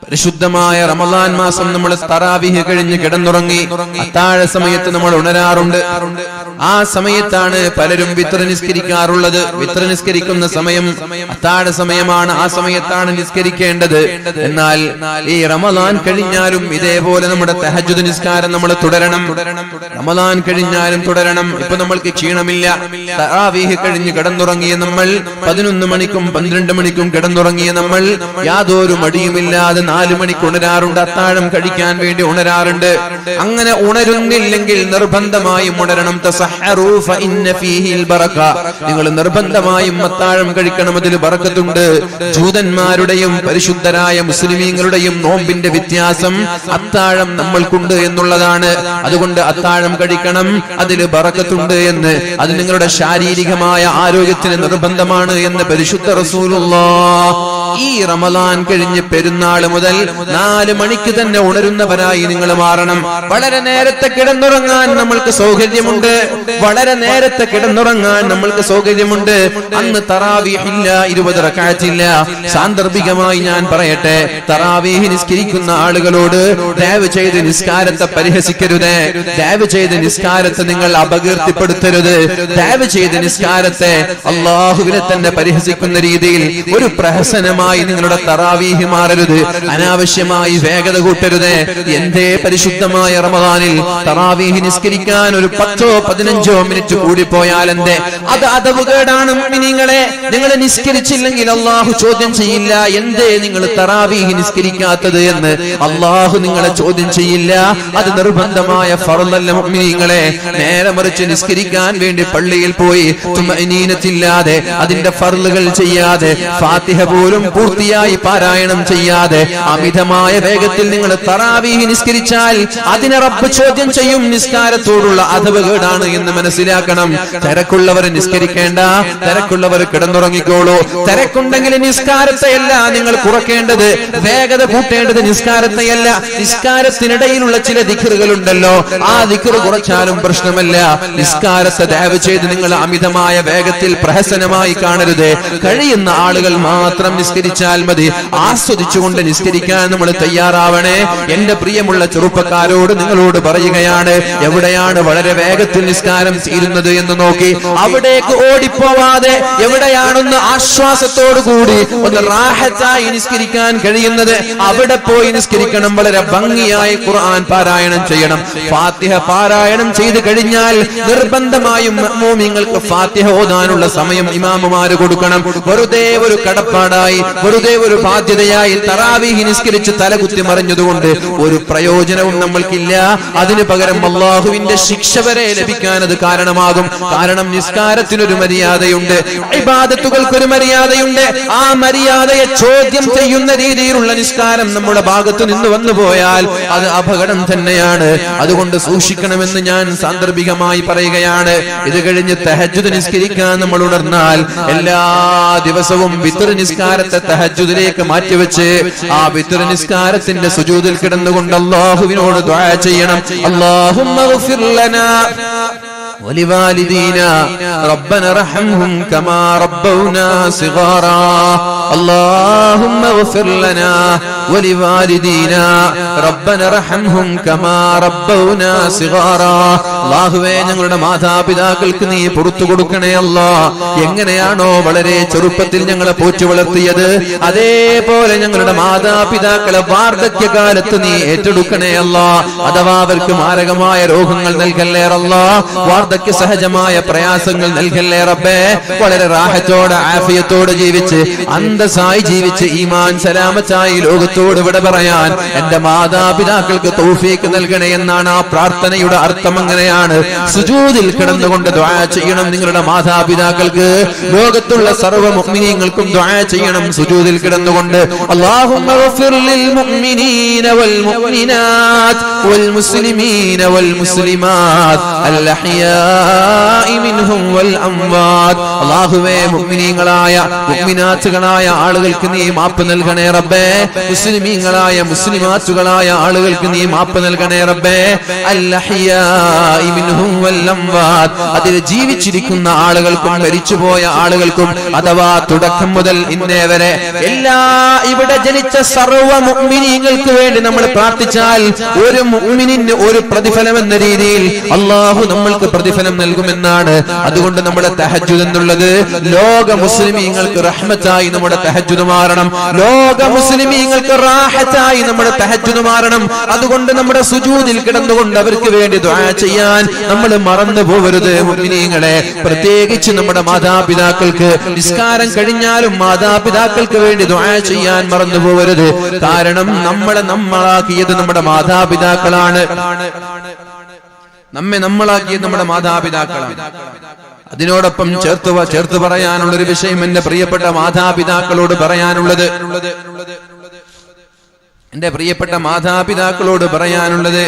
പരിശുദ്ധമായ റമളാൻ മാസം നമ്മൾ തറാവീഹ് കഴിഞ്ഞ് കിടന്നുറങ്ങി അത്താഴ സമയത്ത് നമ്മൾ ഉണരാറുണ്ട്. ആ സമയത്താണ് പലരും വിത്ർ നിസ്കരിക്കാറുള്ളത്. വിത്ർ നിസ്കരിക്കുന്ന സമയം അത്താഴ സമയമാണ്, ആ സമയത്താണ് നിസ്കരിക്കേണ്ടത്. എന്നാൽ ഈ റമളാൻ കഴിഞ്ഞാലും ഇതേപോലെ നമ്മുടെ തഹജ്ജുദ് നിസ്കാരം നമ്മൾ തുടരണം. റമളാൻ കഴിഞ്ഞാലും തുടരണം. ഇപ്പൊ നമ്മൾക്ക് ക്ഷീണമില്ല, തറാവീഹ് കഴിഞ്ഞ് കിടന്നുറങ്ങിയ നമ്മൾ 11 മണിക്കും 12 മണിക്കും കിടന്നുറങ്ങിയ നമ്മൾ യാതൊരു മടിയുമില്ലാതെ 4 മണിക്ക് ഉണരാറുണ്ട്. അത്താഴം കഴിക്കാൻ വേണ്ടി ഉണരാറുണ്ട്. അങ്ങനെ ഉണരുന്നില്ലെങ്കിൽ നിർബന്ധമായും ഉണരണം. തസഹറൂ ഫഇന്ന ഫീഹിൽ ബറക, നിങ്ങൾ നിർബന്ധമായും അത്താഴം കഴിക്കണം, അതിൽ ബറക്കത്തുണ്ട്. ജൂതന്മാരുടെയും പരിശുദ്ധരായ മുസ്ലിമീങ്ങളുടെയും നോമ്പിന്റെ വ്യത്യാസം അത്താഴം നമ്മൾക്കുണ്ട് എന്നുള്ളതാണ്. അതുകൊണ്ട് അത്താഴം കഴിക്കണം, അതിൽ ബറക്കത്തുണ്ട് എന്ന്. അത് നിങ്ങളുടെ ശാരീരികമായ ആരോഗ്യത്തിന് നിർബന്ധമാണ് എന്ന് പരിശുദ്ധ റസൂലുള്ളാഹ്. ഈ റമളാൻ കഴിഞ്ഞ് പെരുന്നാൾ മുതൽ 4 മണിക്ക് തന്നെ ഉണരുന്നവരായി നിങ്ങൾ മാറണം. വളരെ നേരത്തെ കിടന്നുറങ്ങാൻ നമ്മൾക്ക് സൗകര്യമുണ്ട്, വളരെ നേരത്തെ കിടന്നുറങ്ങാൻ നമ്മൾക്ക് സൗകര്യമുണ്ട്. അന്ന് തറാവീഹ് ഇല്ല, 20 റക്അത്ത് ഇല്ല. സാന്ദർഭികമായി ഞാൻ പറയട്ടെ, തറാവീഹ് നിസ്കരിക്കുന്ന ആളുകളോട് ദയവ് ചെയ്ത് നിസ്കാരത്തെ പരിഹസിക്കരുത്, ദയവ് ചെയ്ത് നിസ്കാരത്തെ നിങ്ങൾ അപകീർത്തിപ്പെടുത്തരുത്, ദയവ് ചെയ്ത് നിസ്കാരത്തെ അല്ലാഹുവിനെ തന്നെ പരിഹസിക്കുന്ന രീതിയിൽ ഒരു പ്രഹസനമായി നിങ്ങളുടെ തറാവീഹ് മാറരുത്. അനാവശ്യമായി വേഗത കൂട്ടരുത്. എന്തേ പരിശുദ്ധമായ റമളാനിൽ തറാവീഹ് നിസ്കരിക്കാൻ ഒരു 10-15 മിനിറ്റ് കൂടിപ്പോയാൽ എന്തേ? അത് അദബുകേടാണ് മുഅ്മിനീങ്ങളെ. നിങ്ങൾ നിസ്കരിച്ചില്ലെങ്കിൽ അല്ലാഹു ചോദ്യം ചെയ്യില്ല. എന്തേ നിങ്ങൾ തറാവീഹ് നിസ്കരിക്കാത്തത് എന്ന് അല്ലാഹു നിങ്ങളെ ചോദ്യം ചെയ്യില്ല. അത് നിർബന്ധമായ ഫർളല്ല മുഅ്മിനീങ്ങളെ. നേരെ മറിച്ച് നിസ്കരിക്കാൻ വേണ്ടി പള്ളിയിൽ പോയി തുമഅനീനത്തില്ലാതെ അതിന്റെ ഫർളുകൾ ചെയ്യാതെ ഫാത്തിഹ പോലും പൂർത്തിയായി പാരായണം ചെയ്യാതെ അമിതമായ വേഗത്തിൽ നിങ്ങൾ തറാവീഹ് നിസ്കരിച്ചാൽ അതിനെ റബ്ബ് ചോദ്യം ചെയ്യും. നിസ്കാരത്തോടുള്ള അദബുകേടാണ് എന്ന് മനസ്സിലാക്കണം. തിരക്കുള്ളവർ നിസ്കരിക്കേണ്ട, തിരക്കുള്ളവർ കിടന്നുറങ്ങിക്കോളൂ. തിരക്കുണ്ടെങ്കിൽ നിസ്കാരത്തെയല്ല നിങ്ങൾ കുറയ്ക്കേണ്ടത്, വേഗത കൂട്ടേണ്ടത് നിസ്കാരത്തെയല്ല. നിസ്കാരത്തിനിടയിലുള്ള ചില ദിക്റുകൾ ഉണ്ടല്ലോ, ആ ദിക്റ് കുറച്ചാലും പ്രശ്നമല്ല. നിസ്കാരത്തെ ദയവ് ചെയ്ത് നിങ്ങൾ അമിതമായ വേഗത്തിൽ പ്രഹസനമായി കാണരുത്. കഴിയുന്ന ആളുകൾ മാത്രം നിസ്കരിച്ചാൽ മതി. ആസ്വദിച്ചുകൊണ്ട് നിസ്കരിക്കാൻ നമ്മൾ തയ്യാറാവണേ. എന്റെ പ്രിയമുള്ള ചെറുപ്പക്കാരോട് നിങ്ങളോട് പറയുകയാണ്, എവിടെയാണ് വളരെ വേഗത്തിൽ നിസ്കാരം തീരുന്നത് എന്ന് നോക്കി അവിടേക്ക് ഓടിപ്പോവാതെ എവിടെയാണെന്ന് ആശ്വാസത്തോടു കൂടി ഒന്ന് റാഹത്തായി നിസ്കരിക്കാൻ കഴിയുന്നത് അവിടെ പോയി നിസ്കരിക്കണം. വളരെ ഭംഗിയായി ഖുർആൻ പാരായണം ചെയ്യണം. ഫാത്തിഹ പാരായണം ചെയ്ത് കഴിഞ്ഞാൽ നിർബന്ധമായും മുഅ്മിനീങ്ങൾക്ക് ഫാത്തിഹ ഓതാനുള്ള സമയം ഇമാമുമാര് കൊടുക്കണം. വെറുതെ ഒരു കടപ്പാടായി, വെറുതെ ഒരു ബാധ്യതയായി തറാവീഹ് നിസ്കരിച്ച് തലകുത്തി മറിഞ്ഞതുകൊണ്ട് ഒരു പ്രയോജനവും നമ്മൾക്കില്ല. അതിന് പകരം അല്ലാഹുവിന്റെ ശിക്ഷ വരെ ലഭിക്കാൻ അത് കാരണമാകും. കാരണം നിസ്കാരത്തിനൊരു മര്യാദയുണ്ട്, ഇബാദത്തുകൾക്കൊരു മര്യാദയുണ്ട്. ആ മര്യാദയെ ചോദ്യം ചെയ്യുന്ന രീതിയിലുള്ള നിസ്കാരം നമ്മുടെ ഭാഗത്ത് നിന്ന് വന്നു പോയാൽ അത് അപകടം തന്നെയാണ്. അതുകൊണ്ട് സൂക്ഷിക്കണമെന്ന് ഞാൻ സാന്ദർഭികമായി പറയുകയാണ്. ഇത് കഴിഞ്ഞ് തഹജ്ജുദ് നിസ്കരിക്കാൻ നമ്മൾ ഉണർന്നാൽ എല്ലാ ദിവസവും വിത്ർ നിസ്കാരത്തെ തഹജ്ജുദിലേക്ക് മാറ്റിവെച്ച് ആ വിത്ർ നിസ്കാരത്തിന്റെ സുജൂദിൽ കിടന്നുകൊണ്ട് അല്ലാഹുവിനോട് ദുആ ചെയ്യണം. അല്ലാഹുമ്മഗ്ഫിർ ലനാ ولوالدينا ربنا ارحمهم كما ربونا صغارا اللهم اغفر لنا ولوالدينا ربنا ارحمهم كما ربونا صغارا അല്ലാഹുവേ, ഞങ്ങളുടെ മാതാപിതാക്കൾക്ക് നീ പുറത്തു കൊടുക്കണേ അല്ലാ. എങ്ങനെയാണോ വളരെ ചെറുപ്പത്തിൽ ഞങ്ങളെ പോറ്റി വളർത്തിയത് അതേപോലെ ഞങ്ങളുടെ മാതാപിതാക്കളെ വാർദ്ധക്യകാലത്ത് നീ ഏറ്റെടുക്കണേ അല്ലാ. അഥവാ അവർക്ക് മാരകമായ രോഗങ്ങൾ നൽകല്ലേ അല്ലാ, വാർദ്ധക്യ സഹജമായ പ്രയാസങ്ങൾ നൽകല്ലേ റബ്ബേ. വളരെ റാഹത്തോടെ ആഫിയത്തോടെ ജീവിച്ച് അന്തസ്സായി ജീവിച്ച് ഈമാൻ സലാമത്തായി ലോകത്തോട് വിട പറയാൻ എന്റെ മാതാപിതാക്കൾക്ക് തൗഫീഖ് നൽകണേ എന്നാണ് ആ പ്രാർത്ഥനയുടെ അർത്ഥം. അങ്ങനെയാണ് സുജൂദിൽ കിടന്നുകൊണ്ട് ദുആ ചെയ്യണം. നിങ്ങളുടെ മാതാപിതാക്കൾക്ക്, ലോകത്തുള്ള സർവ്വ മുഅ്മിനീങ്ങൾക്കും ദുആ ചെയ്യണം സുജൂദിൽ കിടന്നുകൊണ്ട്. അല്ലാഹുമ്മ ഗ്ഫിർ ലിൽ മുഅ്മിനീന വൽ മുഅ്മിനാത്ത് വൽ മുസ്ലിമീന വൽ മുസ്ലിമാത്ത് അൽഅഹ്യാഇ മിൻഹും വൽ അംവാത്. അല്ലാഹുവേ മുഅ്മിനീങ്ങളായ മുഅ്മിനാത്തുകളായ ആളുകൾക്ക് നീ മാപ്പ് നൽകണേ റബ്ബേ. മുസ്ലിമീങ്ങളായ മുസ്ലിമാത്തുകളായ ആളുകൾക്ക് നീ മാപ്പ് നൽകണേ റബ്ബേ. അൽഅഹ്യാഇ മിൻഹും വൽ അംവാത്. അതിൽ ജീവിച്ചിരിക്കുന്ന ആളുകൾക്കും മരിച്ചുപോയ ആളുകൾക്കും അഥവാ തുടക്കം മുതൽ ഇന്നേ വരെ എല്ലാ ഇവിടെ ജനിച്ച സർവ്വ മുഅ്മിനീങ്ങൾക്ക് വേണ്ടി നമ്മൾ പ്രാർത്ഥിച്ചാൽ ഒരു മുഅ്മിനിന് ഒരു പ്രതിഫലം എന്ന രീതിയിൽ അല്ലാഹു നമ്മൾക്ക് പ്രതിഫലം നൽകുമെന്നാണ്. അതുകൊണ്ട് നമ്മുടെ തഹജ്ജുദ് എന്നുള്ളത് ലോക മുസ്ലിമീങ്ങൾക്ക് റഹ്മത്തായി നമ്മുടെ തഹജ്ജുദ് മാറണം. ലോക മുസ്ലിമീങ്ങൾക്ക് റാഹത്തായി നമ്മുടെ തഹജ്ജുദ് മാറണം. അതുകൊണ്ട് നമ്മുടെ സുജൂദിൽ കിടന്നുകൊണ്ട് അവർക്ക് വേണ്ടി ദുആ ചെയ്യാൻ നമ്മൾ മറന്നു പോകരുത് മുഅ്മിനീങ്ങളെ. പ്രത്യേകിച്ച് നമ്മുടെ മാതാപിതാക്കൾക്ക് നിസ്കാരം കഴിഞ്ഞാലും മാതാപിതാക്കൾക്ക് വേണ്ടി ദുആ ചെയ്യാൻ മറന്നു പോകരുത്. കാരണം നമ്മളാക്കിയത് നമ്മുടെ മാതാപിതാക്കളാണ്. നമ്മളാക്കിയത് നമ്മുടെ മാതാപിതാക്കളാണ്. അതിനോടൊപ്പം ചേർത്ത് പറയാനുള്ള ഒരു വിഷയം എന്റെ പ്രിയപ്പെട്ട മാതാപിതാക്കളോട് പറയാനുള്ളത്, എന്റെ പ്രിയപ്പെട്ട മാതാപിതാക്കളോട് പറയാനുള്ളത്,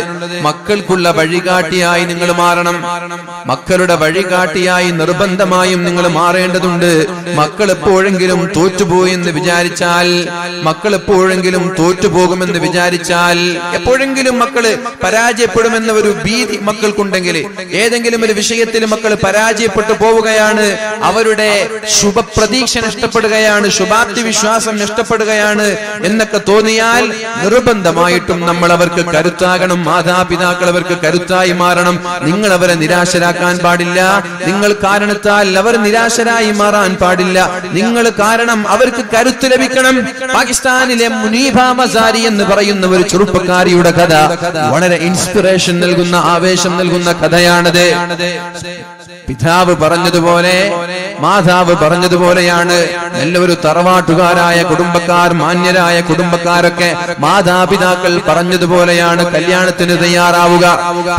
മക്കൾക്കുള്ള വഴികാട്ടിയായി നിങ്ങൾ മാറണം. മക്കളുടെ വഴികാട്ടിയായി നിർബന്ധമായും നിങ്ങൾ മാറേണ്ടതുണ്ട്. മക്കൾ എപ്പോഴെങ്കിലും തോറ്റുപോയെന്ന് വിചാരിച്ചാൽ, എപ്പോഴെങ്കിലും മക്കള് പരാജയപ്പെടുമെന്ന ഒരു ഭീതി മക്കൾക്കുണ്ടെങ്കിൽ, ഏതെങ്കിലും ഒരു വിഷയത്തിൽ മക്കൾ പരാജയപ്പെട്ടു പോവുകയാണ്, അവരുടെ ശുഭപ്രതീക്ഷ നഷ്ടപ്പെടുകയാണ്, ശുഭാപ്തി വിശ്വാസം നഷ്ടപ്പെടുകയാണ് എന്നൊക്കെ തോന്നിയാൽ നിർബന്ധമായിട്ടും നമ്മൾ അവർക്ക് കരുത്താകണം. മാതാപിതാക്കൾ അവർക്ക് കരുത്തായി മാറണം. നിങ്ങൾ അവരെ നിരാശരാക്കാൻ പാടില്ല. നിങ്ങൾ കാരണത്താൽ അവർ നിരാശരായി മാറാൻ പാടില്ല. നിങ്ങൾ കാരണം അവർക്ക് കരുത്ത് ലഭിക്കണം. പാകിസ്ഥാനിലെ മുനീബ മസാരി എന്ന് പറയുന്ന ഒരു ചെറുപ്പക്കാരിയുടെ കഥ വളരെ ഇൻസ്പിറേഷൻ നൽകുന്ന, ആവേശം നൽകുന്ന കഥയാണത്. പിതാവ് പറഞ്ഞതുപോലെ മാതാവ് പറഞ്ഞതുപോലെയാണ്. എല്ലാവരും തറവാട്ടുകാരായ കുടുംബക്കാർ, മാന്യരായ കുടുംബക്കാരൊക്കെ മാതാപിതാക്കൾ പറഞ്ഞതുപോലെയാണ് കല്യാണത്തിന് തയ്യാറാവുക.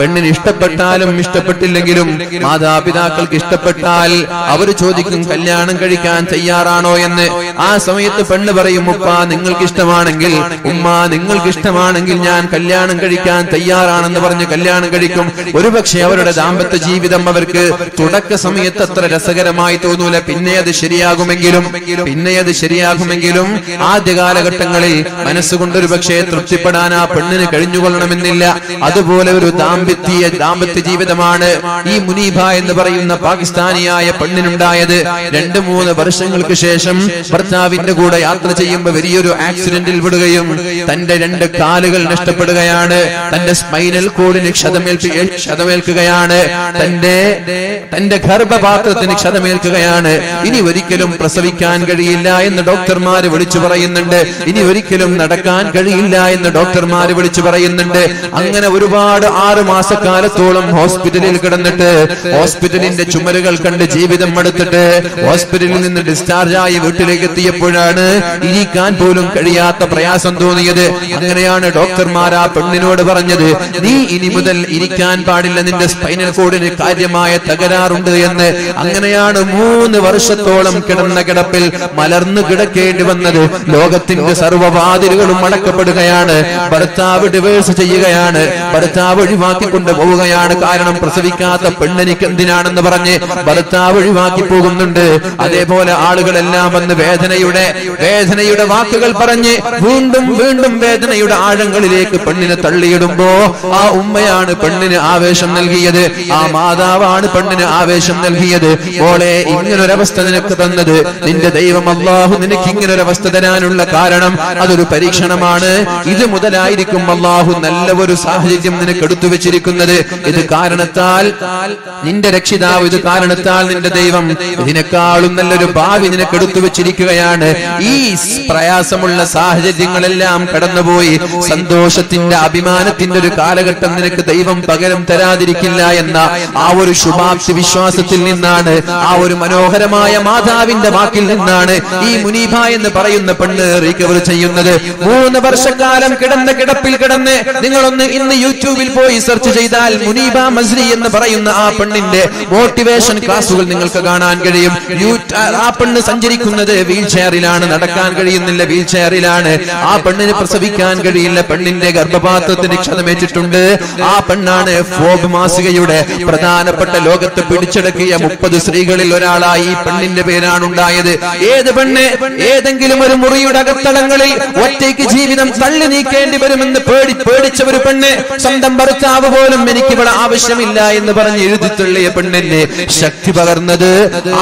പെണ്ണിന് ഇഷ്ടപ്പെട്ടാലും ഇഷ്ടപ്പെട്ടില്ലെങ്കിലും മാതാപിതാക്കൾക്ക് ഇഷ്ടപ്പെട്ടാൽ അവർ ചോദിക്കും കല്യാണം കഴിക്കാൻ തയ്യാറാണോ എന്ന്. ആ സമയത്ത് പെണ്ണ് പറയും, ഉപ്പ നിങ്ങൾക്ക് ഇഷ്ടമാണെങ്കിൽ, ഉമ്മ നിങ്ങൾക്ക് ഇഷ്ടമാണെങ്കിൽ ഞാൻ കല്യാണം കഴിക്കാൻ തയ്യാറാണെന്ന് പറഞ്ഞ് കല്യാണം കഴിക്കും. ഒരുപക്ഷെ അവരുടെ ദാമ്പത്യ ജീവിതം അവർക്ക് തുടക്ക സമയത്ത് അത്ര രസകരമായി തോന്നൂല. പിന്നെ അത് ശരിയാകുമെങ്കിലും ആദ്യ കാലഘട്ടങ്ങളിൽ മനസ്സുകൊണ്ടൊരു പക്ഷേ തൃപ്തിപ്പെടാൻ ആ പെണ്ണിന് കഴിഞ്ഞുകൊള്ളണമെന്നില്ല. അതുപോലെ ഒരു ദാമ്പത്യ ജീവിതമാണ് ഈ മുനീബ എന്ന് പറയുന്ന പാകിസ്ഥാനിയായ പെണ്ണിനുണ്ടായത്. 2-3 വർഷങ്ങൾക്ക് ശേഷം ഭർത്താവിന്റെ കൂടെ യാത്ര ചെയ്യുമ്പോൾ വലിയൊരു ആക്സിഡന്റിൽ വിടുകയും തന്റെ 2 കാലുകൾ നഷ്ടപ്പെടുകയാണ്. തന്റെ സ്പൈനൽ കോഡിന് ക്ഷതമേൽക്കുകയാണ്. തന്റെ ഗർഭപാത്രത്തിന് ക്ഷതമേൽക്കുകയാണ്. ഇനി ഒരിക്കലും പ്രസവിക്കാൻ കഴിയില്ല എന്ന് ഡോക്ടർമാര് വിളിച്ചു പറയുന്നുണ്ട്. ഇനി ഒരിക്കലും നടക്കാൻ കഴിയില്ല എന്ന് ഡോക്ടർമാര് വിളിച്ചു പറയുന്നുണ്ട്. അങ്ങനെ ഒരുപാട് 6 മാസക്കാലത്തോളം ഹോസ്പിറ്റലിൽ കിടന്നിട്ട് ഹോസ്പിറ്റലിന്റെ ചുമരുകൾ കണ്ട് ജീവിതം മടുത്തിട്ട് ഹോസ്പിറ്റലിൽ നിന്ന് ഡിസ്ചാർജ് ആയി വീട്ടിലേക്ക് എത്തിയപ്പോഴാണ് ഇരിക്കാൻ പോലും കഴിയാത്ത പ്രയാസം തോന്നിയത്. അങ്ങനെയാണ് ഡോക്ടർമാർ ആ പെണ്ണിനോട് പറഞ്ഞത്, നീ ഇനി മുതൽ ഇരിക്കാൻ പാടില്ല, നിന്റെ സ്പൈനൽ കോഡിന് കാര്യമായ തകരാറുണ്ട് എന്ന്. അങ്ങനെയാണ് 3 വർഷത്തോളം കിടന്ന കിടപ്പിൽ മലർന്നു കിടക്കേണ്ടി വന്നത്. ലോകത്തിന്റെ സർവ്വവാതിലുകളും അടക്കപ്പെടുകയാണ്. ഭർത്താവ് ഡിവേഴ്സ് ചെയ്യുകയാണ്, ഭർത്താവ് ഒഴിവാക്കിക്കൊണ്ട് പോവുകയാണ്. കാരണം പ്രസവിക്കാത്ത പെണ്ണിനിക്ക് എന്തിനാണെന്ന് പറഞ്ഞ് ഭർത്താവ് ഒഴിവാക്കി പോകുന്നുണ്ട്. അതേപോലെ ആളുകളെല്ലാം വന്ന് വേദനയുടെ വാക്കുകൾ പറഞ്ഞ് വീണ്ടും വേദനയുടെ ആഴങ്ങളിലേക്ക് പെണ്ണിനെ തള്ളിയിടുമ്പോ ആ ഉമ്മയാണ് പെണ്ണിന് ആവേശം നൽകിയത്, ആ മാതാവാണ് പെണ്ണിന് ആവേശം നൽകിയത്. മോളെ, ഇങ്ങനൊരവസ്ഥ നിനക്ക് തന്നത് നിന്റെ ദൈവം അല്ലാഹു നിനക്ക് ഇങ്ങനൊരവസ്ഥ തരാനുള്ള കാരണം അതൊരു പരീക്ഷണമാണ്. ഇത് മുതലായിരിക്കും അല്ലാഹു നല്ല ഒരു സാഹചര്യം നിനക്ക് എടുത്തു വെച്ചിരിക്കുന്നത്. ഇത് കാരണത്താൽ നിന്റെ രക്ഷിതാവ്, ഇത് കാരണത്താൽ നിന്റെ ദൈവം ഇതിനേക്കാളും നല്ലൊരു ഭാവി നിനക്ക് എടുത്തു വെച്ചിരിക്കുകയാണ്. ഈ പ്രയാസമുള്ള സാഹചര്യങ്ങളെല്ലാം കടന്നുപോയി സന്തോഷത്തിന്റെ, അഭിമാനത്തിന്റെ ഒരു കാലഘട്ടം നിനക്ക് ദൈവം പകരം തരാതിരിക്കില്ല എന്ന ആ ഒരു ശുഭാപ്തി വിശ്വാസത്തിൽ നിന്നാണ്, ആ ഒരു മനോഹരമായ മാതാവിന്റെ വാക്കിൽ നിന്നാണ് ഈ മുനീബ എന്ന് പറയുന്ന പെണ്ണ് റിക്കവർ ചെയ്യുന്നത്. 3 വർഷക്കാലം കിടന്ന കിടപ്പിൽ കിടന്ന് നിങ്ങളൊന്ന് ഇന്ന് യൂട്യൂബിൽ പോയി സെർച്ച് ചെയ്താൽ മുനീബ മസ്രി എന്ന് പറയുന്ന ആ പെണ്ണിന്റെ മോട്ടിവേഷൻ ക്ലാസുകൾ നിങ്ങൾക്ക് കാണാൻ കഴിയും. ആ പെണ്ണ് സഞ്ചരിക്കുന്നത് വീൽ ചെയറിലാണ്, നടക്കാൻ കഴിയുന്നില്ല, വീൽ ചെയറിലാണ്. ആ പെണ്ണിന് പ്രസവിക്കാൻ കഴിയില്ല, പെണ്ണിന്റെ ഗർഭപാത്രത്തിന് ക്ഷതമേറ്റിട്ടുണ്ട്. ആ പെണ്ണാണ് ഫോബ് മാസികയുടെ പ്രധാനപ്പെട്ട ലോകത്ത് പിടിച്ചെടുക്കിയ 30 സ്ത്രീകളിൽ ഒരാളായി ഈ പെണ്ണിന്റെ പേരാണ് ഉണ്ടായത്. ഏത് പെണ്ണ് ഏതെങ്കിലും ഒരു മുറിയുടെ അകത്തളങ്ങളിൽ ഒറ്റയ്ക്ക് ജീവിതം തള്ളി നീക്കേണ്ടി വരുമെന്ന് പേടിച്ച ഒരു പെണ്ണ്, സ്വന്തം ഭർത്താവ് പോലും എനിക്ക് ഇവിടെ ആവശ്യമില്ല എന്ന് പറഞ്ഞ് എഴുതി തള്ളിയ പെണ്ണിന് ശക്തി പകർന്നത്,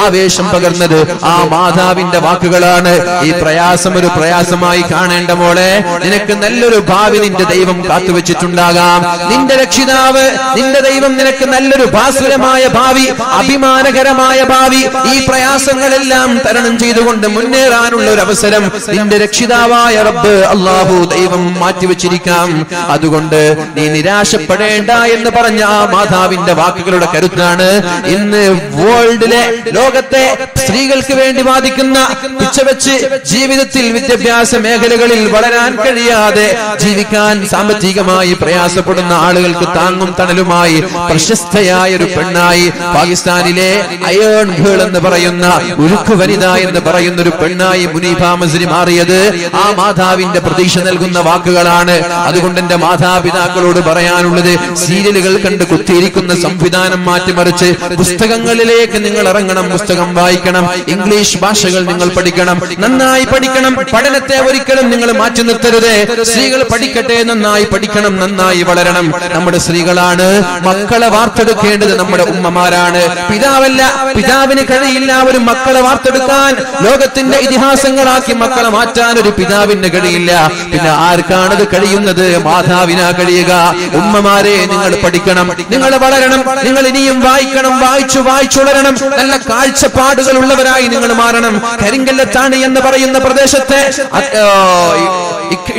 ആവേശം പകർന്നത് ആ മാതാവിന്റെ വാക്കുകളാണ്. ഈ പ്രയാസം ഒരു പ്രയാസമായി കാണേണ്ട മോളെ, നിനക്ക് നല്ലൊരു ഭാവി നിന്റെ ദൈവം കാത്തുവെച്ചിട്ടുണ്ടാകാം. നിന്റെ രക്ഷിതാവ്, നിന്റെ ദൈവം നിനക്ക് നല്ലൊരു ഭാസുരമായ ഭാവി, അഭിമാനകരമായ ഭാവി, ഈ പ്രയാസങ്ങളെല്ലാം തരണം ചെയ്തുകൊണ്ട് മുന്നേറാനുള്ള ഒരു അവസരം നിന്റെ രക്ഷിതാവായ റബ്ബ് അല്ലാഹു ദൈവം മാറ്റിവെച്ചിരിക്കാം. അതുകൊണ്ട് നീ നിരാശപ്പെടേണ്ട എന്ന് പറഞ്ഞ ആ മാതാവിന്റെ വാക്കുകളുടെ കരുത്താണ് ഇന്ന് വേൾഡിലെ, ലോകത്തെ സ്ത്രീകൾക്ക് വേണ്ടി വാദിക്കുന്ന, പിച്ചവെച്ച് ജീവിതത്തിൽ വിദ്യാഭ്യാസ മേഖലകളിൽ വളരാൻ കഴിയാതെ ജീവിക്കാൻ സാമ്പത്തികമായി പ്രയാസപ്പെടുന്ന ആളുകൾക്ക് താങ്ങും തണലുമായി പ്രശസ്തയായ ഒരു പെണ്ണായി, പാകിസ്ഥാനിലെ അയേൺ ഗേൾ എന്ന് പറയുന്ന, ഉരുക്കു വനിത എന്ന് പറയുന്ന ഒരു പെണ്ണായി മുനീബ മസ്രി മാറിയത് ആ മാതാവിന്റെ പ്രതീക്ഷ നൽകുന്ന വാക്കുകളാണ്. അതുകൊണ്ട് എന്റെ മാതാപിതാക്കളോട് പറയാനുള്ളത്, സീരിയലുകൾ കണ്ട് കുത്തിയിരിക്കുന്ന സംവിധാനം മാറ്റിമറിച്ച് പുസ്തകങ്ങളിലേക്ക് നിങ്ങൾ ഇറങ്ങണം, പുസ്തകം വായിക്കണം, ഇംഗ്ലീഷ് ഭാഷകൾ നിങ്ങൾ പഠിക്കണം, നന്നായി പഠിക്കണം. പഠനത്തെ ഒരിക്കലും നിങ്ങൾ മാറ്റി നിർത്തരുത്. സ്ത്രീകൾ പഠിക്കട്ടെ, നന്നായി പഠിക്കണം, നന്നായി വളരണം. നമ്മുടെ സ്ത്രീകളാണ് മക്കളെ വാർത്തെടുക്കേണ്ടത്, നമ്മുടെ ഉമ്മമാരാണ്, പിതാവല്ല. പിതാവിന് കഴിയില്ല ഒരു മക്കളെ വാർത്തെടുക്കാൻ, ലോകത്തിന്റെ ഇതിഹാസങ്ങളാക്കി മക്കളെ മാറ്റാൻ ഒരു പിതാവിന് കഴിയില്ല. പിന്നെ ആർക്കാണത് കഴിയുന്നത്? മാതാവിനാ കഴിയുക. ഉമ്മമാരെ, നിങ്ങൾ പഠിക്കണം, നിങ്ങൾ വളരണം, നിങ്ങൾ ഇനിയും വായിക്കണം, വായിച്ചുളരണം, നല്ല കാഴ്ചപ്പാടുകൾ ഉള്ളവരായി നിങ്ങൾ മാറണം. കരിങ്കല്ലത്താണി എന്ന് പറയുന്ന പ്രദേശത്തെ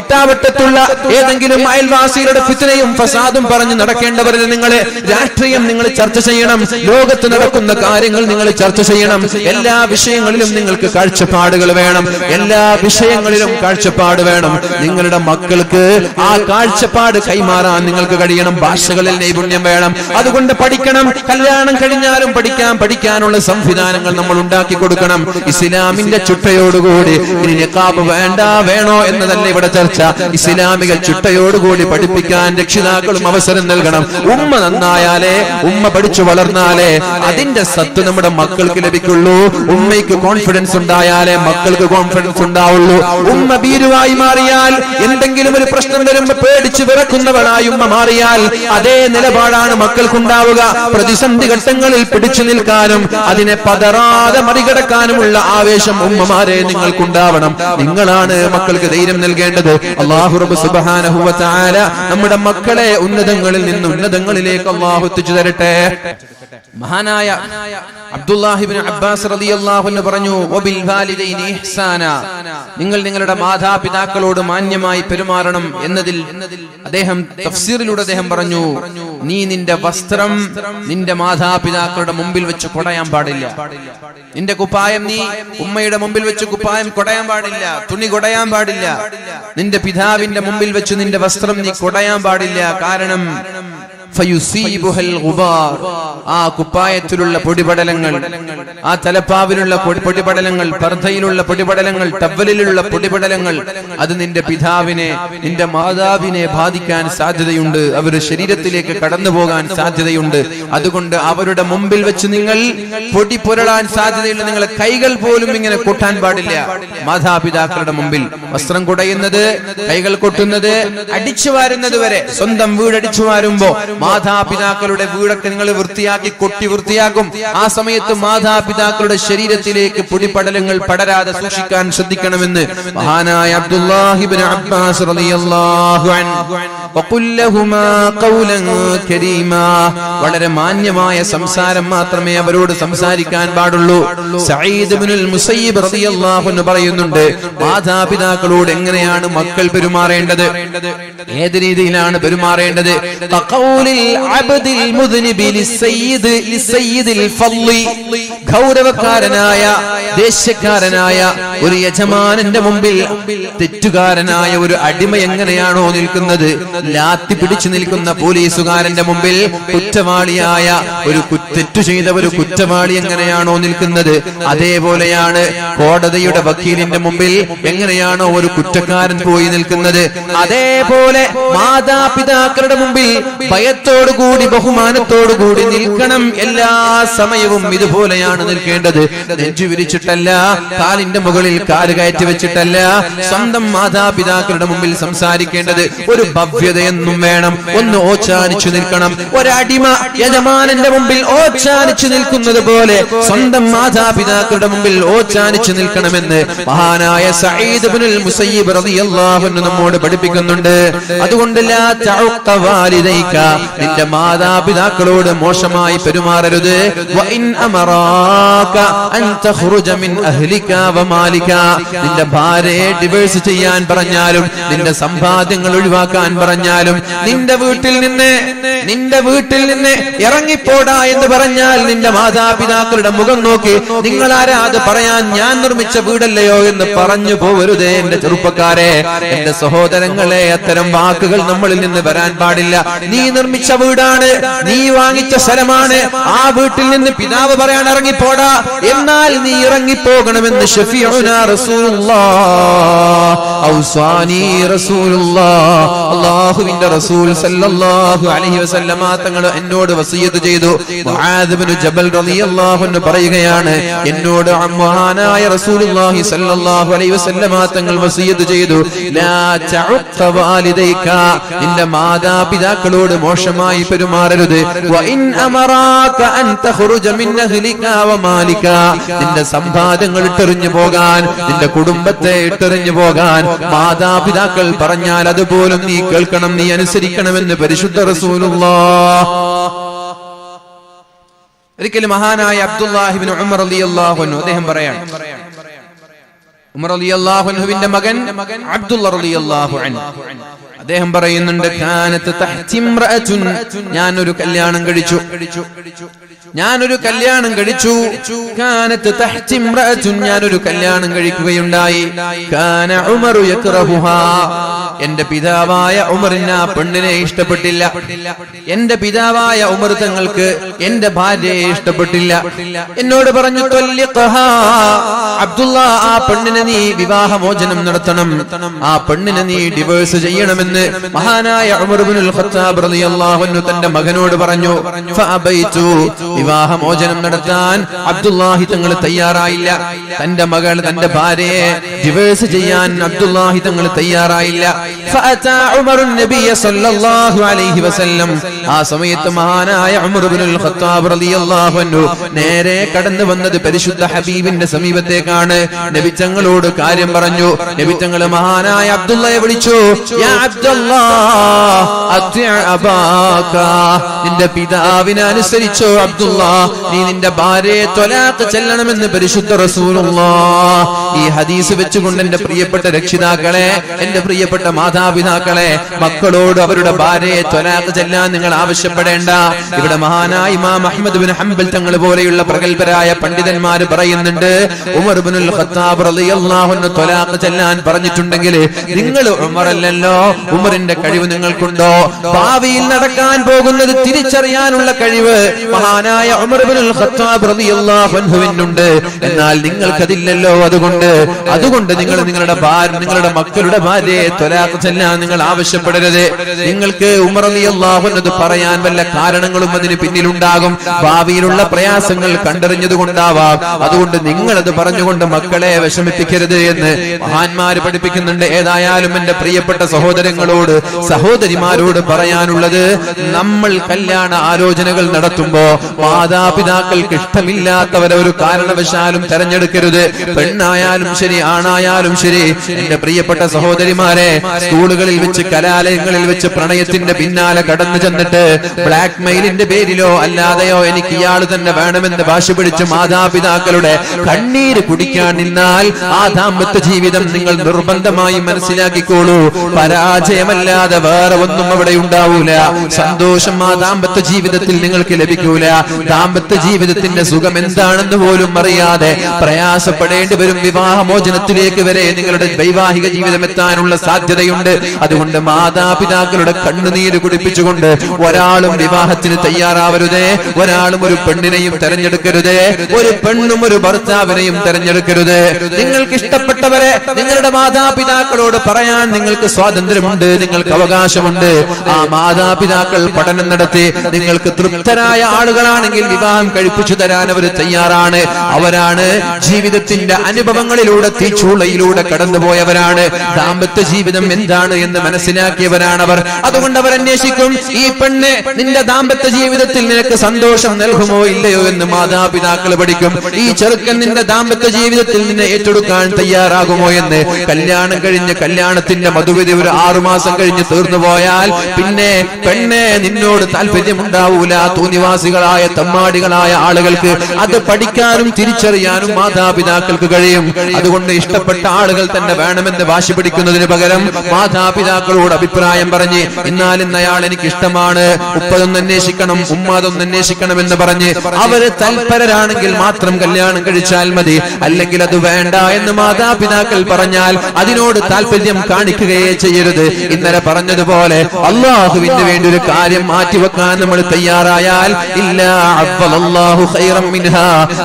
ഇട്ടാവട്ടത്തുള്ള ഏതെങ്കിലും അയൽവാസികളുടെ ഫിത്നയും ഫസാദും പറഞ്ഞ് നടക്കേണ്ടവരിൽ നിങ്ങളെ രാഷ്ട്രീയം നിങ്ങൾ ചർച്ച ചെയ്യണം, ലോകത്ത് നടക്കുന്ന കാര്യങ്ങൾ നിങ്ങൾ ചർച്ച ചെയ്യണം. എല്ലാ വിഷയങ്ങളിലും നിങ്ങൾക്ക് കാഴ്ചപ്പാടുകൾ വേണം, എല്ലാ വിഷയങ്ങളിലും കാഴ്ചപ്പാട് വേണം. നിങ്ങളുടെ മക്കൾക്ക് ആ കാഴ്ചപ്പാട് കൈമാറാൻ നിങ്ങൾക്ക് കഴിയണം. ഭാഷകളിൽ നൈപുണ്യം വേണം. അതുകൊണ്ട് പഠിക്കണം. കല്യാണം കഴിഞ്ഞാലും പഠിക്കാനുള്ള സംവിധാനങ്ങൾ നമ്മൾ ഉണ്ടാക്കി കൊടുക്കണം. ഇസ്ലാമിന്റെ ചുട്ടയോടുകൂടി ഇനി നിഖാബ് വേണ്ട വേണോ എന്നതല്ല ഇവിടെ ചർച്ച. ഇസ്ലാമിക ചുട്ടയോടുകൂടി പഠിപ്പിക്കാൻ രക്ഷിതാക്കളും അവസരം നൽകണം. ഉമ്മ നന്നായാലേ, ഉമ്മ പഠിച്ചു വളർന്നാലേ അതിന്റെ സത്ത് നമ്മുടെ മക്കൾക്ക് ലഭിക്കുള്ളൂ. ഉമ്മയ്ക്ക് കോൺഫിഡൻസ് ഉണ്ടായാലേ മക്കൾക്ക് കോൺഫിഡൻസ് ഉണ്ടാവുള്ളൂ. ഉമ്മ ഭീരുവായി മാറിയാൽ, എന്തെങ്കിലും ഒരു പ്രശ്നം വരുമ്പോ പേടിച്ച് വിറക്കുന്നവളായി ഉമ്മ മാറിയാൽ അതേ നിലപാടാണ് മക്കൾക്കുണ്ടാവുക. പ്രതിസന്ധി ഘട്ടങ്ങളിൽ പിടിച്ചു നിൽക്കാനും അതിനെ പതറാതെ മറികടക്കാനുമുള്ള ആവേശം ഉമ്മമാരെ നിങ്ങൾക്കുണ്ടാവണം. നിങ്ങളാണ് മക്കൾക്ക് ധൈര്യം നൽകേണ്ടത്. അല്ലാഹു റബ്ബ് സുബ്ഹാനഹു വ തആല നമ്മുടെ മക്കളെ ഉന്നതങ്ങളിൽ നിന്ന് ഉന്നതങ്ങളിലേക്ക് അല്ലാഹു എത്തിച്ചു തരട്ടെ. മഹാനായ അബ്ദുല്ലാഹി ഇബ്നു അബ്ബാസ് റളിയല്ലാഹു അൻഹു പറഞ്ഞു, വബിൽ വാലിദൈനി ഇഹ്സാന, നിങ്ങൾ നിങ്ങളുടെ മാതാപിതാക്കളോട് മാന്യമായി പെരുമാറണം എന്നതിൽ അദ്ദേഹം തഫ്സീറിലൂടെ അദ്ദേഹം പറഞ്ഞു, നീ നിന്റെ വസ്ത്രം നിന്റെ മാതാപിതാക്കളുടെ മുമ്പിൽ വെച്ച് കൊടയാൻ പാടില്ല. നിന്റെ കുപ്പായം നീ ഉമ്മയുടെ മുമ്പിൽ വെച്ച് കുപ്പായം കൊടയാൻ പാടില്ല, തുണി കൊടയാൻ പാടില്ല. നിന്റെ പിതാവിന്റെ മുമ്പിൽ വെച്ച് നിന്റെ വസ്ത്രം നീ കൊടയാൻ പാടില്ല. കാരണം ആ കുപ്പായത്തിലുള്ള പൊടിപടലങ്ങൾ, ആ തലപ്പാവിലുള്ള പൊടിപടലങ്ങൾ, പർദ്ദയിലുള്ള പൊടിപടലങ്ങൾ, ടവലിലുള്ള പൊടിപടലങ്ങൾ, അത് നിന്റെ പിതാവിനെ, നിന്റെ മാതാവിനെ ബാധിക്കാൻ സാധ്യതയുണ്ട്. അവരുടെ ശരീരത്തിലേക്ക് കടന്നു പോകാൻ സാധ്യതയുണ്ട്. അതുകൊണ്ട് അവരുടെ മുമ്പിൽ വെച്ച് നിങ്ങൾ പൊടി പുരളാൻ സാധ്യതയുള്ള നിങ്ങളെ കൈകൾ പോലും ഇങ്ങനെ കൊട്ടാൻ പാടില്ല. മാതാപിതാക്കളുടെ മുമ്പിൽ വസ്ത്രം കുടയുന്നത്, കൈകൾ കൊട്ടുന്നത്, അടിച്ചു വാരുന്നത് വരെ, സ്വന്തം വീട് അടിച്ചു വാരുമ്പോ മാതാപിതാക്കളുടെ വീടൊക്കെ നിങ്ങൾ വൃത്തിയാക്കി കൊട്ടി വൃത്തിയാക്കും. ആ സമയത്ത് മാതാപിതാക്കളുടെ ശരീരത്തിലേക്ക് പൊടിപടലങ്ങൾ പടരാതെ സൂക്ഷിക്കാൻ ശ്രദ്ധിക്കണമെന്ന് മഹാനായ അബ്ദുല്ലാഹി ഇബ്നു അബ്ബാസ് റളിയല്ലാഹു അൻഹു വഖുൽ ലഹുമാ ഖൗലൻ കരീമാ, വളരെ മാന്യമായ സംസാരം മാത്രമേ അവരോട് സംസാരിക്കാൻ പാടുള്ളൂ. സഈദ് ഇബ്നുൽ മുസയ്യിബ് റളിയല്ലാഹു അൻഹു പറയുന്നുണ്ട്, മാതാപിതാക്കളോട് എങ്ങനെയാണ് മക്കൾ പെരുമാറേണ്ടത്, ഏത് രീതിയിലാണ് പെരുമാറേണ്ടത്? ഗൗരവക്കാരനായ ദേഷ്യക്കാരനായ ഒരു യജമാനന്റെ മുമ്പിൽ തെറ്റുകാരനായ ഒരു അടിമ എങ്ങനെയാണോ നിൽക്കുന്നത്, ലാത്തി പിടിച്ചു നിൽക്കുന്ന പോലീസുകാരന്റെ മുമ്പിൽ കുറ്റവാളിയായ ഒരു തെറ്റു ചെയ്ത ഒരു കുറ്റവാളി എങ്ങനെയാണോ നിൽക്കുന്നത്, അതേപോലെയാണ് കോടതിയുടെ വക്കീലിന്റെ മുമ്പിൽ എങ്ങനെയാണോ ഒരു കുറ്റക്കാരൻ പോയി നിൽക്കുന്നത്, അതേപോലെ മാതാപിതാക്കളുടെ മുമ്പിൽ ഭയത്തോടുകൂടി ബഹുമാനത്തോടുകൂടി നിൽക്കണം. എല്ലാ സമയവും ഇതുപോലെയാണ് നിൽക്കേണ്ടത്. നെഞ്ചു വിരിച്ചിട്ടല്ല, കാലിന്റെ മുകളിൽ കാല് കയറ്റി വെച്ചിട്ടല്ല സ്വന്തം മാതാപിതാക്കളുടെ മുമ്പിൽ സംസാരിക്കേണ്ടത്. ഒരു ഭവ്യതയെന്നും വേണം. ഒന്ന് ഓച്ചാനിച്ചു നിൽക്കണം. ഒരടിമ യജമാനന്റെ മുമ്പിൽ ഓച്ചാനിച്ചു നിൽക്കുന്നത് പോലെ സ്വന്തം മാതാപിതാക്കളുടെ മുമ്പിൽ ഓച്ചാനിച്ചു നിൽക്കണമെന്ന് മഹാനായ സഈദ് ഇബ്നുൽ മുസയ്യിബ് റളിയല്ലാഹു അൻഹു നമ്മോട് പഠിപ്പിക്കുന്നുണ്ട്. അതുകൊണ്ട് ലാ തഉഖ വാലിദൈക, നിന്റെ മാതാപിതാക്കളോട് മോശമായി പെരുമാറരുത്. വ ഇൻ അമറാക അൻ തഖ്റുജ മിൻ അഹ്ലിക വ മാലിക, നിന്റെ ഭാര്യയെ ഡിവോഴ്സ് ചെയ്യാൻ പറഞ്ഞാലും നിന്റെ സമ്പാദ്യങ്ങൾ ഒഴിവാക്കാൻ പറഞ്ഞാലും നിന്റെ വീട്ടിൽ നിന്ന് ഇറങ്ങിപ്പോടാ എന്ന് പറഞ്ഞാൽ നിന്റെ മാതാപിതാക്കളുടെ മുഖം നോക്കി നിങ്ങളാരാ അത് പറയാൻ, ഞാൻ നിർമ്മിച്ച വീടല്ലയോ എന്ന് പറഞ്ഞു പോവരുതേ എന്റെ ചെറുപ്പക്കാരെ, എന്റെ സഹോദരങ്ങളെ. അത്തരം വാക്കുകൾ നമ്മളിൽ നിന്ന് വരാൻ പാടില്ല. നീ നിർമ്മിച്ച വീടാണ്, നീ വാങ്ങിച്ച സ്ഥലമാണ്, ആ വീട്ടിൽ നിന്ന് പിതാവ് പറയാൻ ഇറങ്ങിപ്പോടാ, എന്നാൽ നീ ഇറങ്ങിപ്പോകണമെന്ന് ഷഫീഉനാ റസൂലുള്ളാഹ് ഔസാനി റസൂലുള്ളാഹ്, അല്ലാഹുവിന്റെ റസൂൽ സല്ലല്ലാഹു അലൈഹി വസല്ലമ തങ്ങൾ എന്നോട് വസിയത്ത് ചെയ്തു. മുആദ് ഇബ്നു ജബൽ റളിയല്ലാഹു അൻഹു പറയുകയാണ്, എന്നോട് മഹാനായ റസൂലുള്ളാഹി സല്ലല്ലാഹു അലൈഹി വസല്ലമ തങ്ങൾ വസിയത്ത് ചെയ്തു, ലാ തഉഖ വാലിദൈക, നിന്റെ മാതാപിതാക്കളോട് മോശമായി പെരുമാറരുത്. വ ഇൻ അമറാക അൻ തഖ്റുജ മിൻ അഹ്ലിക വ മാലിക, നിന്റെ സമ്പാദ്യങ്ങൾ ഇട്ടെറിഞ്ഞു പോകാൻ, നിന്റെ കുടുംബത്തെ ഇട്ടെറിഞ്ഞു പോകാൻ മാതാപിതാക്കൾ പറഞ്ഞാൽ അതുപോലും നീ കേൾക്കണം, നീ അനുസരിക്കണമെന്ന് പരിശുദ്ധ റസൂലുള്ളാഹ്. ഒരിക്കലും മഹാനായ അബ്ദുല്ലാഹി ഇബ്നു ഉമർ റളിയല്ലാഹു അൻഹു അദ്ദേഹം പറയാണ്, ഉമർ റളിയല്ലാഹു അൻഹുവിന്റെ മകൻ അബ്ദുല്ലാഹ് റളിയല്ലാഹു അൻഹു അദ്ദേഹം പറയുന്നുണ്ട്, കാനത്ത് തഹ്തി ഇംറഅത്തുൻ, ഞാനൊരു കല്യാണം കഴിച്ചു. കാനത്ത് തഹ്തി ഇംറഅത്തുൻ, ഞാനൊരു കല്യാണം കഴിക്കുകയുണ്ടായി. കാന ഉമറു യക്റഹുഹാ, എന്റെ പിതാവായ ഉമറിന് ആ പെണ്ണിനെ ഇഷ്ടപ്പെട്ടില്ല. എന്റെ പിതാവായ ഉമർ തങ്ങൾക്ക് എന്റെ ഭാര്യയെ ഇഷ്ടപ്പെട്ടില്ല. എന്നോട് പറഞ്ഞു, ത്വല്ലിഖഹാ, അബ്ദുള്ള, ആ പെണ്ണിനെ നീ വിവാഹമോചനം നടത്തണം, ആ പെണ്ണിനെ നീ ഡിവോഴ്സ് ചെയ്യണമെന്ന് മഹാനായ ഉമർ ഇബ്നുൽ ഖത്താബ് റളിയല്ലാഹു അൻഹു തന്റെ മകനോട് പറഞ്ഞു. ഫഅബൈതു, വിവാഹമോചനം നടത്താൻ അബ്ദുല്ലാഹി തങ്ങൾ തയ്യാറായില്ല. തന്റെ ഭാര്യയെ ഡിവോഴ്സ് ചെയ്യാൻ അബ്ദുല്ലാഹി തങ്ങൾ തയ്യാറായില്ല. ഫഅതാ ഉമർ നബിയ സല്ലല്ലാഹു അലൈഹി വസല്ലം, ആ സമയത്ത് മഹാനായ ഉമർ ഇബ്നുൽ ഖത്താബ് റളിയല്ലാഹു അൻഹു നേരെ കടന്നു വന്നത് പരിശുദ്ധ ഹബീബിന്റെ സമീപത്തേക്കാണ്. നബി തങ്ങളോട് കാര്യം പറഞ്ഞു. നബി തങ്ങൾ മഹാനായ അബ്ദുള്ളയെ വിളിച്ചു, യാ അബ്ദുല്ലാഹ് അത്ഇ അബാക, നിന്റെ പിതാവിനെ അനുസരിച്ചോ അബ്ദുല്ലാഹ്, നീ നിന്റെ ഭാര്യയെ ത്വലാഖ് ചെല്ലണമെന്ന് പരിശുദ്ധ റസൂലുള്ളാഹ്. ഈ ഹദീസ് വെച്ചുകൊണ്ട് എന്റെ പ്രിയപ്പെട്ട രക്ഷിതാക്കളെ, എന്റെ പ്രിയപ്പെട്ട മാതാപിതാക്കളെ, മക്കളോട് അവരുടെ ഭാര്യയെ ത്വലാഖ് ചെല്ലാൻ നിങ്ങൾ ആവശ്യപ്പെടേണ്ട. ഇവിടെ മഹാനായ ഇമാം അഹ്മദ് ബിൻ ഹംബൽ തങ്ങൾ പോലെയുള്ള പ്രഗൽഭരായ പണ്ഡിതന്മാർ പറയുന്നുണ്ട്, ഉമർ ഇബ്നുൽ ഖത്താബ് റളിയല്ലാഹു അൻഹു ത്വലാഖ് ചെല്ലാൻ പറഞ്ഞിട്ടുണ്ടെങ്കിൽ നിങ്ങൾ ഉമറല്ലല്ലോ, ഉമറിന്റെ കഴിവ് നിങ്ങൾക്കുണ്ടോ? ഭാവിയിൽ നടക്കാൻ പോകുന്നത് തിരിച്ചറിയാനുള്ള കഴിവ് മഹാനായ ഉമർ ഇബ്നുൽ ഖത്താബ് റളിയല്ലാഹു അൻഹുവിനുണ്ട്. എന്നാൽ നിങ്ങൾക്കതില്ലല്ലോ. അതുകൊണ്ട് നിങ്ങൾ നിങ്ങളുടെ മക്കളുടെ ഭാര്യയെ ത്വലാഖ് ചെല്ലാൻ നിങ്ങൾ ആവശ്യപ്പെടരുത്. നിങ്ങൾക്ക് ഉമർ റളിയല്ലാഹു അൻഹു പറയാൻ വല്ല കാരണങ്ങളും അതിന് പിന്നിലുണ്ടാകും. ഭാവിയിലുള്ള പ്രയാസങ്ങൾ കണ്ടറിഞ്ഞതുകൊണ്ടാവാം. അതുകൊണ്ട് നിങ്ങളത് പറഞ്ഞുകൊണ്ട് മക്കളെ വിഷമിപ്പിക്കരുത് എന്ന് മഹാന്മാര് പഠിപ്പിക്കുന്നുണ്ട്. ഏതായാലും എന്റെ പ്രിയപ്പെട്ട സഹോദരങ്ങളോട്, സഹോദരിമാരോട് പറയാനുള്ളത്, നമ്മൾ കല്യാണ ആലോചനകൾ നടത്തുമ്പോ മാതാപിതാക്കൾക്ക് ഇഷ്ടമില്ലാത്തവരെ ഒരു കാരണവശാലും തെരഞ്ഞെടുക്കരുത്. പെണ്ണായ പെണ്ണായാലും ശരി ആണായാലും ശരി, എന്റെ പ്രിയപ്പെട്ട സഹോദരിമാരെ, സ്കൂളുകളിൽ വെച്ച് കലാലയങ്ങളിൽ വെച്ച് പ്രണയത്തിന്റെ പിന്നാലെ കടന്നു ചെന്നിട്ട് ബ്ലാക്ക് മെയിലിന്റെ പേരിലോ അല്ലാതെയോ എനിക്ക് ഇയാൾ തന്നെ വേണമെന്ന് വാശി പിടിച്ച് മാതാപിതാക്കളുടെ കണ്ണീര് കുടിക്കാൻ നിന്നാൽ ആ ദാമ്പത്യ ജീവിതം നിങ്ങൾ നിർബന്ധമായി മനസ്സിലാക്കിക്കോളൂ, പരാജയമല്ലാതെ വേറെ ഒന്നും അവിടെ ഉണ്ടാവൂല. സന്തോഷം ആ ദാമ്പത്യ ജീവിതത്തിൽ നിങ്ങൾക്ക് ലഭിക്കൂല. ദാമ്പത്യ ജീവിതത്തിന്റെ സുഖം എന്താണെന്ന് പോലും അറിയാതെ പ്രയാസപ്പെടേണ്ടി വരും. വിവാഹമോചനത്തിലേക്ക് വരെ നിങ്ങളുടെ വൈവാഹിക ജീവിതം എത്താനുള്ള സാധ്യതയുണ്ട്. അതുകൊണ്ട് മാതാപിതാക്കളുടെ കണ്ണുനീര് കുടിപ്പിച്ചുകൊണ്ട് ഒരാളും വിവാഹത്തിന് തയ്യാറാവരുതേ, ഒരാളും ഒരു പെണ്ണിനെയും തെരഞ്ഞെടുക്കരുതേ, ഒരു പെണ്ണും ഒരു ഭർത്താവിനെയും തെരഞ്ഞെടുക്കരുത്. നിങ്ങൾക്ക് ഇഷ്ടപ്പെട്ടവരെ നിങ്ങളുടെ മാതാപിതാക്കളോട് പറയാൻ നിങ്ങൾക്ക് സ്വാതന്ത്ര്യമുണ്ട്, നിങ്ങൾക്ക് അവകാശമുണ്ട്. ആ മാതാപിതാക്കൾ പഠനം നടത്തി നിങ്ങൾക്ക് തൃപ്തരായ ആളുകളാണെങ്കിൽ വിവാഹം കഴിപ്പിച്ചു തരാൻ അവർ തയ്യാറാണ്. അവരാണ് ജീവിതത്തിന്റെ അനുഭവങ്ങളിലൂടെ തീച്ചൂളയിലൂടെ കടന്നുപോയവരാണ്. ദാമ്പത്യ ജീവിതം എന്താണ് എന്ന് മനസ്സിലാക്കിയവരാണ് അവർ. അതുകൊണ്ട് അവർ അന്വേഷിക്കും, ഈ പെണ്ണ് നിന്റെ ദാമ്പത്യ ജീവിതത്തിൽ നിനക്ക് സന്തോഷം നൽകുമോ ഇല്ലയോ എന്ന് മാതാപിതാക്കൾ പഠിക്കും. ഈ ചെറുക്കൻ നിന്റെ ദാമ്പത്യ ജീവിതത്തിൽ നിന്നെ ഏറ്റെടുക്കാൻ തയ്യാറാകുമോ എന്ന്. കല്യാണം കഴിഞ്ഞ് കല്യാണത്തിന്റെ മധുവിധി ഒരു 6 മാസം കഴിഞ്ഞ് തീർന്നു പോയാൽ പിന്നെ പെണ്ണെ നിന്നോട് താല്പര്യമുണ്ടാവൂല. തോന്നിവാസികളായ തമ്മാടികളായ ആളുകൾക്ക് അത് പഠിക്കാനും തിരിച്ചറിയാനും മാതാപിതാക്കൾക്ക് കഴിയും. അതുകൊണ്ട് ഇഷ്ടപ്പെട്ട ആളുകൾ തന്നെ വേണമെന്ന് വാശി പിടിക്കുന്നതിന് പകരം മാതാപിതാക്കളോട് അഭിപ്രായം പറഞ്ഞ് എന്നാൽ ഇന്നയാൾ എനിക്ക് ഇഷ്ടമാണ്, ഉപ്പതൊന്ന് അന്വേഷിക്കണം, ഉമ്മാതൊന്ന് അന്വേഷിക്കണം എന്ന് പറഞ്ഞ് അവര് തൽപരരാണെങ്കിൽ മാത്രം കല്യാണം കഴിച്ചാൽ മതി. അല്ലെങ്കിൽ അത് വേണ്ട എന്ന് മാതാപിതാക്കൾ പറഞ്ഞാൽ അതിനോട് താല്പര്യം കാണിക്കുകയേ ചെയ്യരുത്. ഇന്നലെ പറഞ്ഞതുപോലെ അള്ളാഹുവിന് വേണ്ടി ഒരു കാര്യം മാറ്റിവെക്കാൻ നമ്മൾ തയ്യാറായാൽ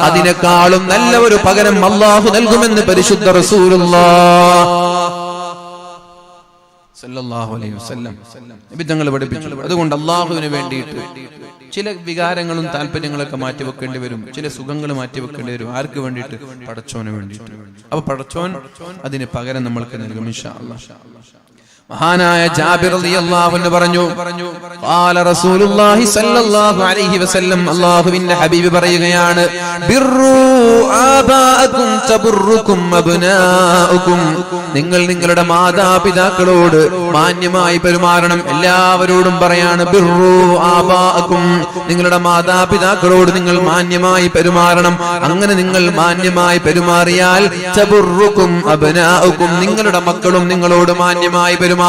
അതിനേക്കാളും നല്ല ഒരു പകരം അള്ളാഹു നൽകുമെന്ന് പരിശുദ്ധ റസൂലുള്ളാഹ് സല്ലല്ലാഹു അലൈഹി വസല്ലം നബി തങ്ങൾ പഠിപ്പിച്ചു. അതുകൊണ്ട് അള്ളാഹുവിന് വേണ്ടിയിട്ട് ചില വികാരങ്ങളും താല്പര്യങ്ങളൊക്കെ മാറ്റിവെക്കേണ്ടി വരും, ചില സുഖങ്ങൾ മാറ്റിവെക്കേണ്ടി വരും. ആർക്ക് വേണ്ടിയിട്ട്? പടച്ചോന് വേണ്ടിയിട്ട്. അപ്പൊ പടച്ചോൻ അതിന് പകരം നമ്മൾക്ക് നൽകും ഇൻഷാ അല്ലാഹ്. മഹാനായ ജാബിർ റളിയല്ലാഹു അൻഹു പറഞ്ഞു, ഖാല റസൂലുള്ളാഹി സ്വല്ലല്ലാഹു അലൈഹി വസല്ലം, അല്ലാഹുവിന്റെ ഹബീബ് പറയുകയാണ്, ബിർറു ആബാഅകും തബറുക്കും അബ്നാഉകും. നിങ്ങൾ നിങ്ങളുടെ മാതാപിതാക്കളോട് മാന്യമായി പെരുമാറണം. എല്ലാവരോടും പറയാണ് ബിർറു ആബാഅകും, നിങ്ങളുടെ മാതാപിതാക്കളോട് നിങ്ങൾ മാന്യമായി പെരുമാറണം. അങ്ങനെ നിങ്ങൾ മാന്യമായി പെരുമാറിയാൽ തബറുക്കും അബ്നാഉകും, നിങ്ങളുടെ മക്കളും നിങ്ങളോട് മാന്യമായി പെരുമാറും.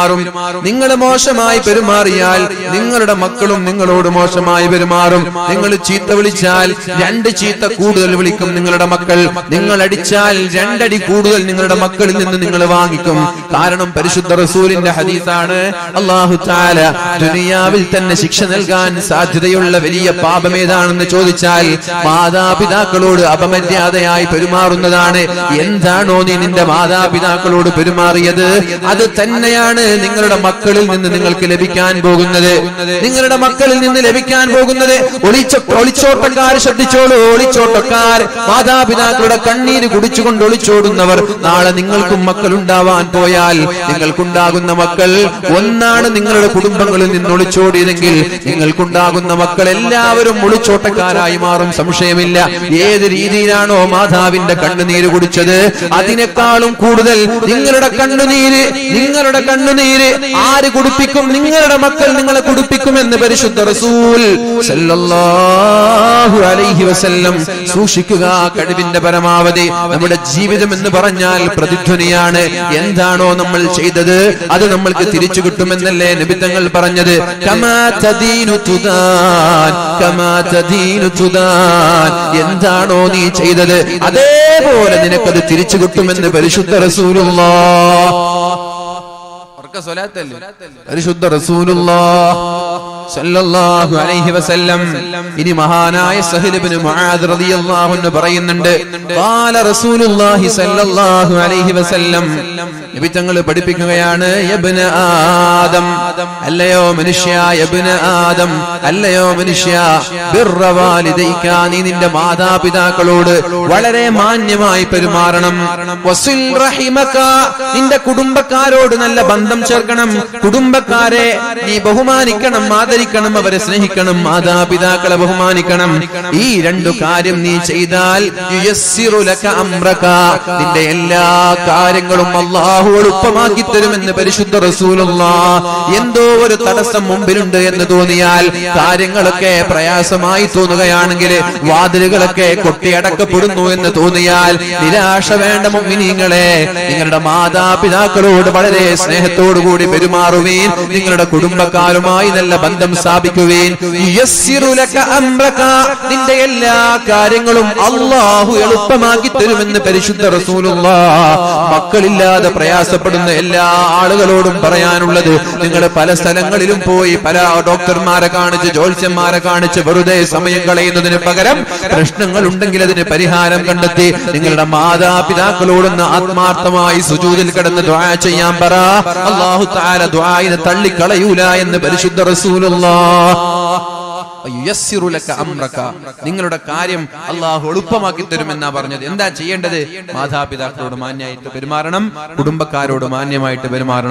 നിങ്ങൾ മോശമായി പെരുമാറിയാൽ നിങ്ങളുടെ മക്കളും നിങ്ങളോട് മോശമായി പെരുമാറും. നിങ്ങൾ ചീത്ത വിളിച്ചാൽ 2 ചീത്ത കൂടുതൽ വിളിക്കും നിങ്ങളുടെ മക്കൾ. നിങ്ങൾ അടിച്ചാൽ 2 അടി കൂടുതൽ നിങ്ങളുടെ മക്കളിൽ നിന്ന് നിങ്ങൾ വാങ്ങിക്കും. കാരണം പരിശുദ്ധ റസൂലിന്റെ ഹദീസാണ്, അല്ലാഹു തആല ദുനിയാവിൽ തന്നെ ശിക്ഷ നൽകാൻ സാധ്യതയുള്ള വലിയ പാപം ഏതാണെന്ന് ചോദിച്ചാൽ മാതാപിതാക്കളോട് അപമര്യാദയായി പെരുമാറുന്നതാണ്. എന്താണോ നീ നിന്റെ മാതാപിതാക്കളോട് പെരുമാറിയത് അത് തന്നെയാണ് നിങ്ങളുടെ മക്കളിൽ നിന്ന് നിങ്ങൾക്ക് ലഭിക്കാൻ പോകുന്നത്. നിങ്ങളുടെ മക്കളിൽ നിന്ന് ലഭിക്കാൻ പോകുന്നത്. ഒളിച്ചോട്ടക്കാർ ശ്രദ്ധിച്ചോളൂ. ഒളിച്ചോട്ടക്കാർ, മാതാപിതാക്കളുടെ കണ്ണീര് കുടിച്ചുകൊണ്ട് ഒളിച്ചോടുന്നവർ, നാളെ നിങ്ങൾക്കും മക്കൾ ഉണ്ടാവാൻ പോയാൽ നിങ്ങൾക്കുണ്ടാകുന്ന മക്കൾ ഒന്നാണ് നിങ്ങളുടെ കുടുംബങ്ങളിൽ നിന്ന് ഒളിച്ചോടിയതെങ്കിൽ നിങ്ങൾക്കുണ്ടാകുന്ന മക്കൾ എല്ലാവരും ഒളിച്ചോട്ടക്കാരായി മാറും, സംശയമില്ല. ഏത് രീതിയിലാണോ മാതാവിന്റെ കണ്ണുനീര് കുടിച്ചത് അതിനേക്കാളും കൂടുതൽ നിങ്ങളുടെ കണ്ണുനീര് ആര് കുടിപ്പിക്കും? നിങ്ങളുടെ മക്കൾ നിങ്ങളെ കുടിപ്പിക്കുമെന്ന് പരിശുദ്ധ റസൂൽ സല്ലല്ലാഹു അലൈഹി വസല്ലം. സൂക്ഷിക്കുക കഴിവിന്റെ പരമാവധി. നമ്മുടെ ജീവിതം എന്ന് പറഞ്ഞാൽ പ്രതിധ്വനിയാണ്. എന്താണോ നമ്മൾ ചെയ്തത് അത് നമ്മൾക്ക് തിരിച്ചു കിട്ടുമെന്നല്ലേ നബി തങ്ങൾ പറഞ്ഞത്. കമാ തദീനു തുദാൻ, കമാ തദീനു തുദാൻ. എന്താണോ നീ ചെയ്തത് അതേപോലെ നിനക്കത് തിരിച്ചു കിട്ടുമെന്ന് പരിശുദ്ധ റസൂലുള്ളാഹ്. പരിശുദ്ധ റസൂലുള്ളാഹ് സല്ലല്ലാഹു അലൈഹി വസല്ലം. ഇനി മഹാനായ സഹൽ ഇബ്നു മുആദ് റളിയല്ലാഹു അൻഹു പറയുന്നുണ്ട്, ഖാല റസൂലുള്ളാഹി സല്ലല്ലാഹു അലൈഹി വസല്ലം, നബി തങ്ങൾ പഠിപ്പിക്കുകയാണ്, യബ്ന ആദം, അല്ലയോ മനുഷ്യ, യബ്ന ആദം, അല്ലയോ മനുഷ്യ, ബിർറ വാലിദൈക, നീ നിന്റെ മാതാപിതാക്കളോട് വളരെ മാന്യമായി പെരുമാറണം. വസിൽ റഹിമക, നിന്റെ കുടുംബക്കാരോട് നല്ല ബന്ധം ചേർക്കണം. കുടുംബക്കാരെ നീ ബഹുമാനിക്കണം. ആദരിക്കണം, അവരെ സ്നേഹിക്കണം, മാതാപിതാക്കളെ ബഹുമാനിക്കണം. ഈ രണ്ടു കാര്യം നീ ചെയ്താൽ യുയസ്സിറു ലക അംറക, നിന്റെ എല്ലാ കാര്യങ്ങളും അല്ലാഹു എളുപ്പമാക്കി തരുമെന്ന് പരിശുദ്ധ റസൂലുള്ളാഹ്. എന്തോ ഒരു തടസ്സം മുമ്പിലുണ്ട് എന്ന് തോന്നിയാൽ, കാര്യങ്ങളൊക്കെ പ്രയാസമായി തോന്നുകയാണെങ്കിൽ, വാതിലുകളൊക്കെ കൊട്ടിയടക്കപ്പെടുന്നു എന്ന് തോന്നിയാൽ നിരാശ വേണ്ട മുഅ്മിനീങ്ങളെ. നിങ്ങളുടെ മാതാപിതാക്കളോട് വളരെ സ്നേഹത്തോടുകൂടി പെരുമാറുവീൻ. നിങ്ങളുടെ കുടുംബക്കാരുമായി നല്ല ബന്ധം സ്ഥാപിക്കുവീൻ. യുയസ്സിറു ലക അംറക, നിന്റെ എല്ലാ കാര്യങ്ങളും അല്ലാഹു എളുപ്പമാക്കി തരുമെന്ന് പരിശുദ്ധ റസൂലുള്ളാഹ്. മക്കളില്ലാതെ പ്രയാസപ്പെടുന്ന എല്ലാ ആളുകളോടും പറയാനുള്ളത്, നിങ്ങൾ പല സ്ഥലങ്ങളിലും പോയി പല ഡോക്ടർമാരെ കാണിച്ച് ജ്യോത്സ്യന്മാരെ കാണിച്ച് വെറുതെ സമയം കളയുന്നതിന് പകരം പ്രശ്നങ്ങൾ ഉണ്ടെങ്കിൽ അതിന് പരിഹാരം കണ്ടെത്തി നിങ്ങളുടെ മാതാപിതാക്കളോടൊന്ന് ആത്മാർത്ഥമായി സുജൂദിൽ കിടന്ന് ദുആ ചെയ്യാൻ പറ. അല്ലാഹു തആല ദുആയിനെ തള്ളിക്കളയൂല എന്ന് പരിശുദ്ധ റസൂലുള്ളാഹ്. യുയസ്സിറു ലക അംറക, നിങ്ങളുടെ കാര്യം അല്ലാഹു എളുപ്പമാക്കി തരുമെന്നാ പറഞ്ഞത്. എന്താ ചെയ്യേണ്ടത്? മാതാപിതാക്കളോട് മാന്യമായിട്ട് പെരുമാറണം, കുടുംബക്കാരോട് മാന്യമായിട്ട് പെരുമാറണം.